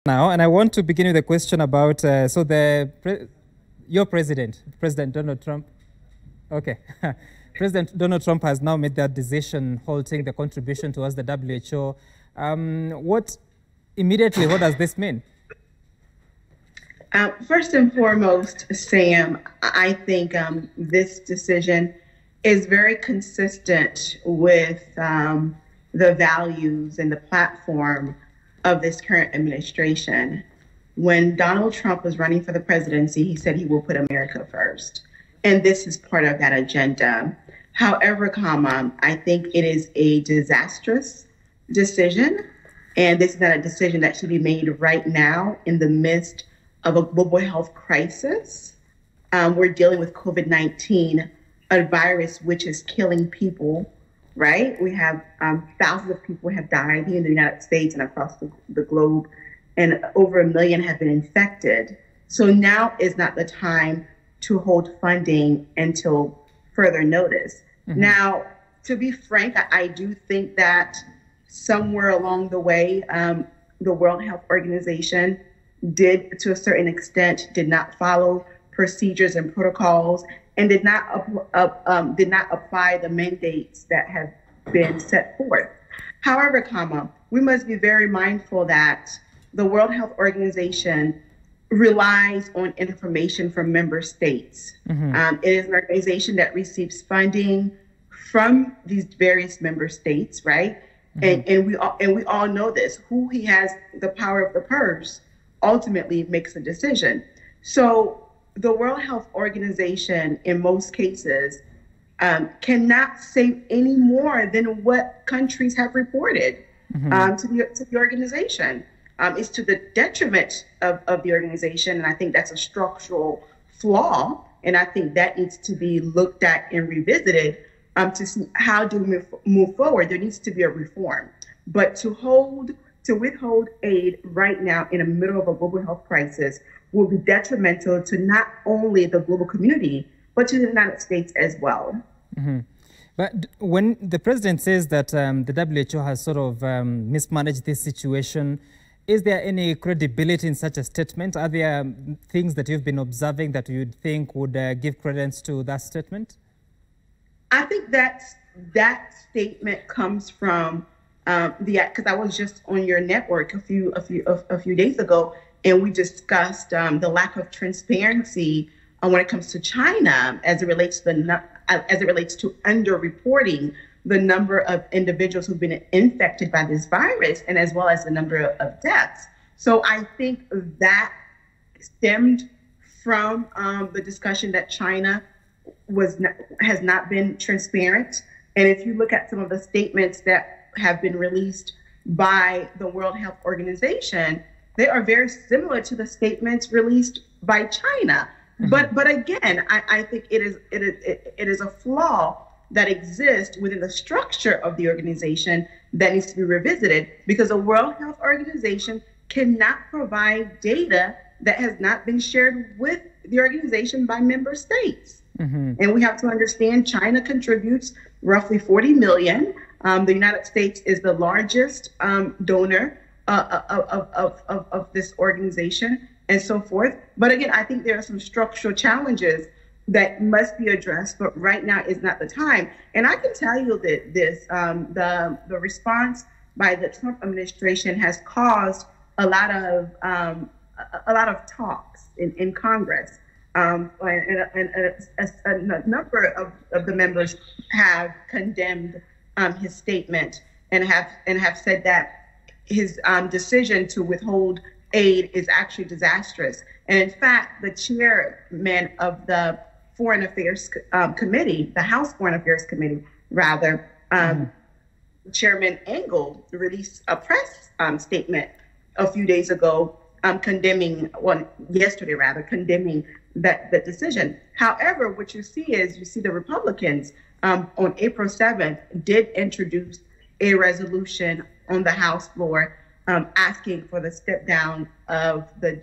Now, and I want to begin with a question about your President Donald Trump. Okay, President Donald Trump has now made that decision, halting the contribution towards the WHO. What does this mean? First and foremost, Sam, I think this decision is very consistent with the values and the platform of this current administration. When Donald Trump was running for the presidency, he said he will put America first. And this is part of that agenda. However, I think it is a disastrous decision. And this is not a decision that should be made right now in the midst of a global health crisis. We're dealing with COVID-19, a virus which is killing people, right? We have thousands of people have died here in the United States and across the globe, and over 1 million have been infected. So now is not the time to hold funding until further notice. Mm-hmm. Now, to be frank, I do think that somewhere along the way, the World Health Organization did, to a certain extent, did not follow procedures and protocols and did not apply the mandates that have been set forth. However, we must be very mindful that the World Health Organization relies on information from member states. Mm-hmm. It is an organization that receives funding from these various member states, right? Mm-hmm. And we all know this. Who has the power of the purse ultimately makes a decision. So the World Health Organization, in most cases, cannot say any more than what countries have reported mm-hmm. to the organization. It's to the detriment of the organization, and I think that's a structural flaw, and I think that needs to be looked at and revisited to see how do we move forward. There needs to be a reform, but to withhold aid right now in the middle of a global health crisis will be detrimental to not only the global community, but to the United States as well. Mm-hmm. But when the president says that the WHO has sort of mismanaged this situation, is there any credibility in such a statement? Are there things that you've been observing that you'd think would give credence to that statement? I think that statement comes from because I was just on your network a few days ago, and we discussed the lack of transparency when it comes to China as it relates to underreporting the number of individuals who've been infected by this virus, and as well as the number of deaths. So I think that stemmed from the discussion that China has not been transparent. And if you look at some of the statements that have been released by the World Health Organization, they are very similar to the statements released by China. Mm-hmm. But again, I think it is a flaw that exists within the structure of the organization that needs to be revisited, because the World Health Organization cannot provide data that has not been shared with the organization by member states. Mm-hmm. And we have to understand China contributes roughly 40 million. The United States is the largest donor of this organization and so forth. But again, I think there are some structural challenges that must be addressed, but right now is not the time. And I can tell you that the response by the Trump administration has caused a lot of talks in Congress. And a number of the members have condemned his statement and have said that his decision to withhold aid is actually disastrous. And in fact, the chairman of the Foreign Affairs Committee, the House Foreign Affairs Committee, rather, Chairman Engel released a press statement a few days ago condemning that decision. However, what you see the Republicans on April 7th did introduce a resolution on the House floor asking for the step down of the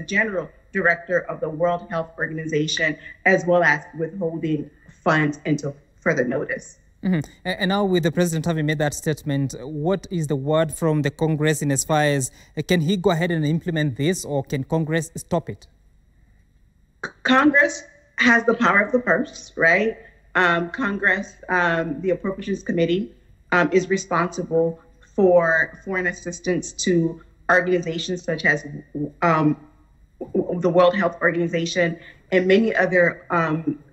general director of the World Health Organization, as well as withholding funds until further notice. And now with the president having made that statement, what is the word from the Congress in as far as can he go ahead and implement this, or can Congress stop it? Congress has the power of the purse, right? Congress, the Appropriations Committee, is responsible for foreign assistance to organizations such as the World Health Organization and many other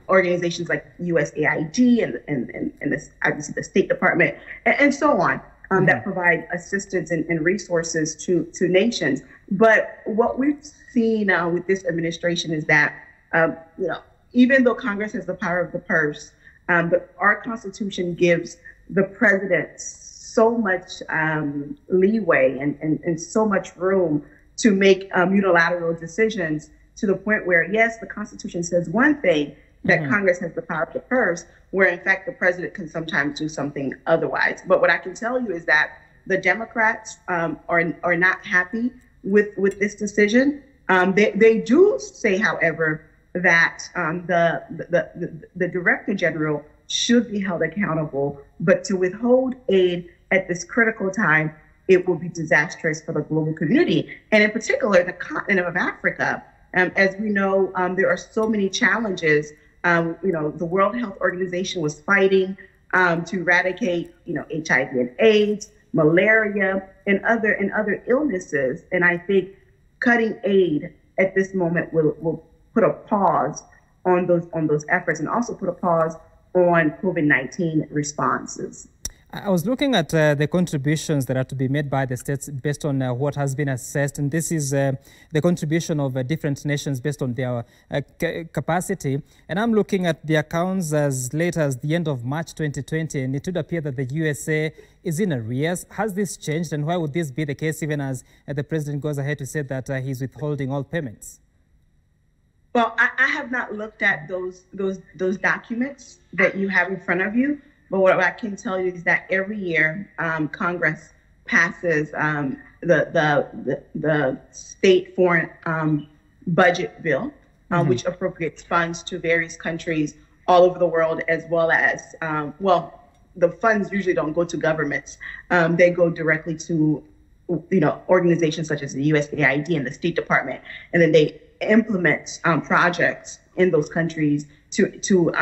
organizations like USAID and this, obviously the State Department and so on, that provide assistance and resources to nations. But what we've seen with this administration is that, even though Congress has the power of the purse, but our Constitution gives the president so much leeway and so much room to make unilateral decisions, to the point where, yes, the Constitution says one thing, that Congress has the power of the purse, where in fact the president can sometimes do something otherwise. But what I can tell you is that the Democrats are not happy with this decision. They do say, however, that the Director General should be held accountable, but to withhold aid at this critical time, it will be disastrous for the global community, and in particular the continent of Africa. As we know, there are so many challenges. The World Health Organization was fighting to eradicate, HIV and AIDS, malaria, and other illnesses. And I think cutting aid at this moment will put a pause on those efforts, and also put a pause on COVID-19 responses. I was looking at the contributions that are to be made by the states based on what has been assessed, and this is the contribution of different nations based on their capacity. And I'm looking at the accounts as late as the end of March 2020, and it would appear that the USA is in arrears. Has this changed, and why would this be the case, even as the president goes ahead to say that he's withholding all payments? Well, I have not looked at those documents that you have in front of you. But what I can tell you is that every year Congress passes the state foreign budget bill, which appropriates funds to various countries all over the world, as well as, the funds usually don't go to governments. They go directly to, organizations such as the USAID and the State Department, and then they implement projects in those countries to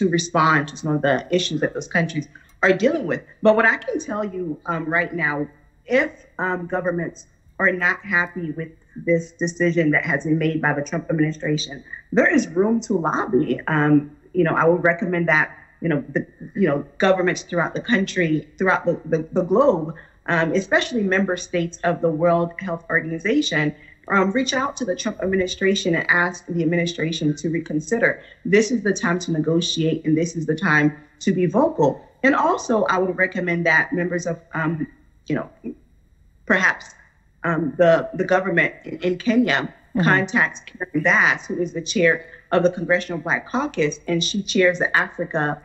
respond to some of the issues that those countries are dealing with. But what I can tell you right now, if governments are not happy with this decision that has been made by the Trump administration, there is room to lobby. I would recommend that governments throughout the country, throughout the globe, especially member states of the World Health Organization, reach out to the Trump administration and ask the administration to reconsider. This is the time to negotiate, and this is the time to be vocal. And also, I would recommend that members of, perhaps the government in Kenya contacts Karen Bass, who is the chair of the Congressional Black Caucus, and she chairs the Africa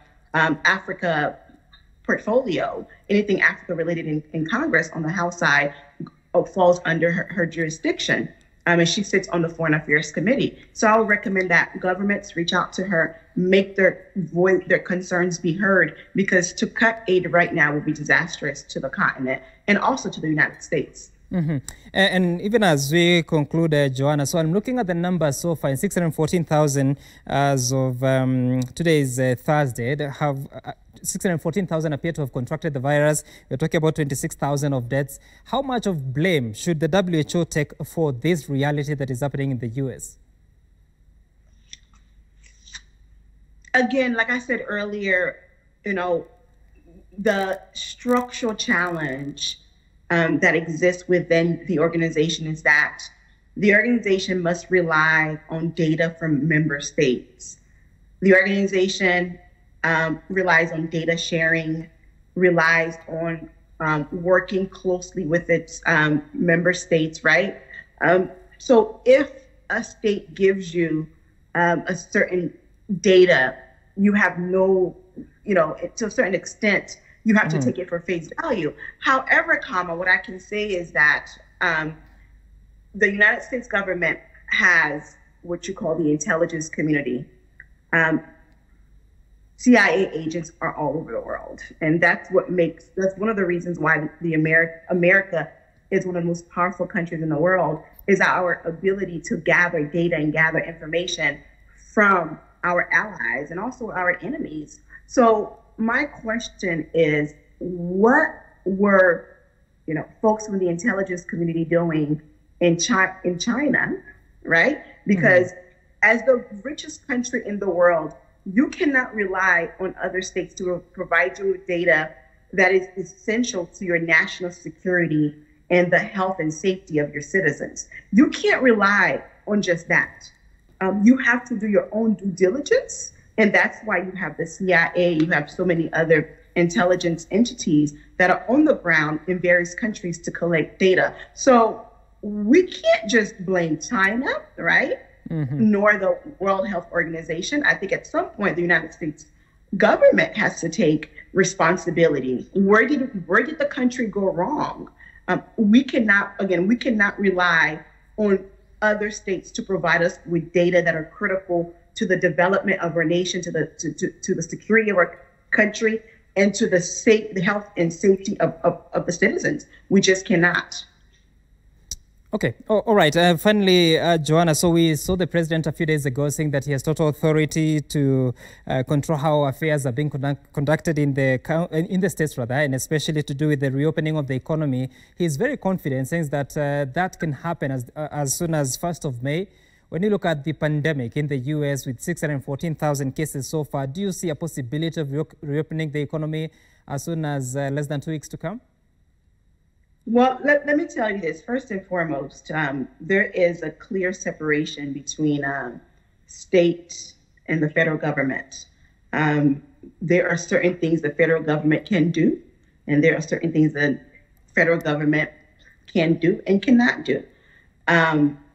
portfolio. Anything Africa related in Congress on the House side falls under her jurisdiction, and she sits on the Foreign Affairs Committee. So I would recommend that governments reach out to her, make their concerns be heard, because to cut aid right now would be disastrous to the continent and also to the United States. And even as we conclude, Johanna, so I'm looking at the numbers so far, 614,000 as of today is Thursday. They have 614,000 appear to have contracted the virus. We're talking about 26,000 of deaths. How much of blame should the WHO take for this reality that is happening in the US? Again, like I said earlier, the structural challenge that exists within the organization is that the organization must rely on data from member states. The organization relies on data sharing, relies on working closely with its member states, right? So if a state gives you a certain data, you have no, to a certain extent, you have to take it for face value. However, what I can say is that the United States government has what you call the intelligence community. CIA agents are all over the world. And that's one of the reasons why America is one of the most powerful countries in the world, is our ability to gather data and gather information from our allies and also our enemies. So my question is, what were folks from the intelligence community doing in China, right? Because as the richest country in the world, you cannot rely on other states to provide you with data that is essential to your national security and the health and safety of your citizens. You can't rely on just that. You have to do your own due diligence, and that's why you have the CIA, you have so many other intelligence entities that are on the ground in various countries to collect data. So we can't just blame China, right? Nor the World Health Organization. I think at some point the United States government has to take responsibility. Where did the country go wrong? We cannot rely on other states to provide us with data that are critical to the development of our nation, to the security of our country, and to the health and safety of the citizens. We just cannot. Okay. All right. Finally, Johanna, so we saw the president a few days ago saying that he has total authority to control how affairs are being conducted in the states, rather, and especially to do with the reopening of the economy. He's very confident, saying that that can happen as soon as 1st of May. When you look at the pandemic in the U.S. with 614,000 cases so far, do you see a possibility of reopening the economy as soon as less than 2 weeks to come? Well, let me tell you this. First and foremost, there is a clear separation between state and the federal government. There are certain things the federal government can do, and there are certain things the federal government can do and cannot do.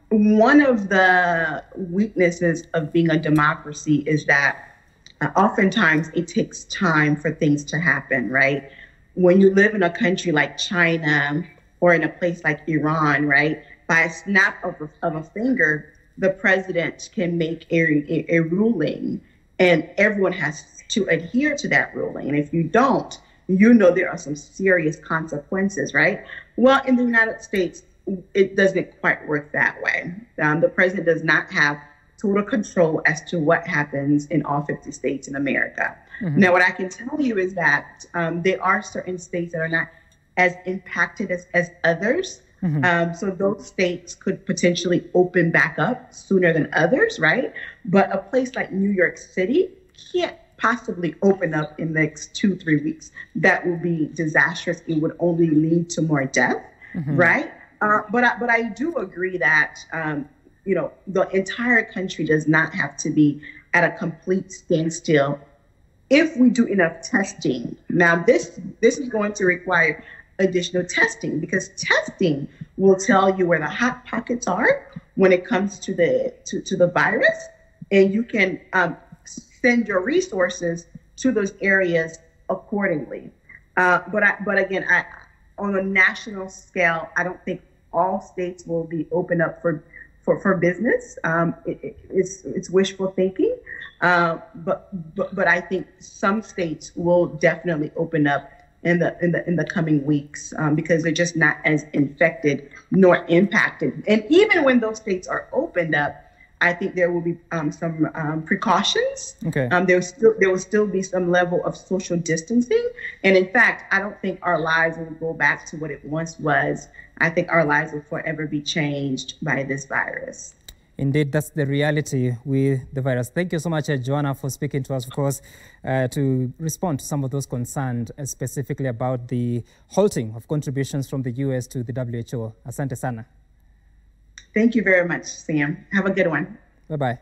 One of the weaknesses of being a democracy is that oftentimes it takes time for things to happen, right? When you live in a country like China or in a place like Iran, right, by a snap of a finger, the president can make a ruling, and everyone has to adhere to that ruling. And if you don't, there are some serious consequences, right? Well, in the United States, it doesn't quite work that way. The president does not have total control as to what happens in all 50 states in America. Now, what I can tell you is that there are certain states that are not as impacted as others. So those states could potentially open back up sooner than others, right? But a place like New York City can't possibly open up in the next 2-3 weeks. That would be disastrous. It would only lead to more death, right? But I do agree that the entire country does not have to be at a complete standstill if we do enough testing. Now, this is going to require additional testing, because testing will tell you where the hot pockets are when it comes to the virus, and you can send your resources to those areas accordingly. But again, on a national scale, I don't think all states will be open up for business. It's wishful thinking, but I think some states will definitely open up in the coming weeks because they're just not as infected nor impacted. And even when those states are opened up, I think there will be some precautions. Okay. There will still be some level of social distancing. And in fact, I don't think our lives will go back to what it once was. I think our lives will forever be changed by this virus. Indeed, that's the reality with the virus. Thank you so much, Johanna, for speaking to us, of course, to respond to some of those concerns, specifically about the halting of contributions from the U.S. to the WHO. Asante sana. Thank you very much, Sam. Have a good one. Bye-bye.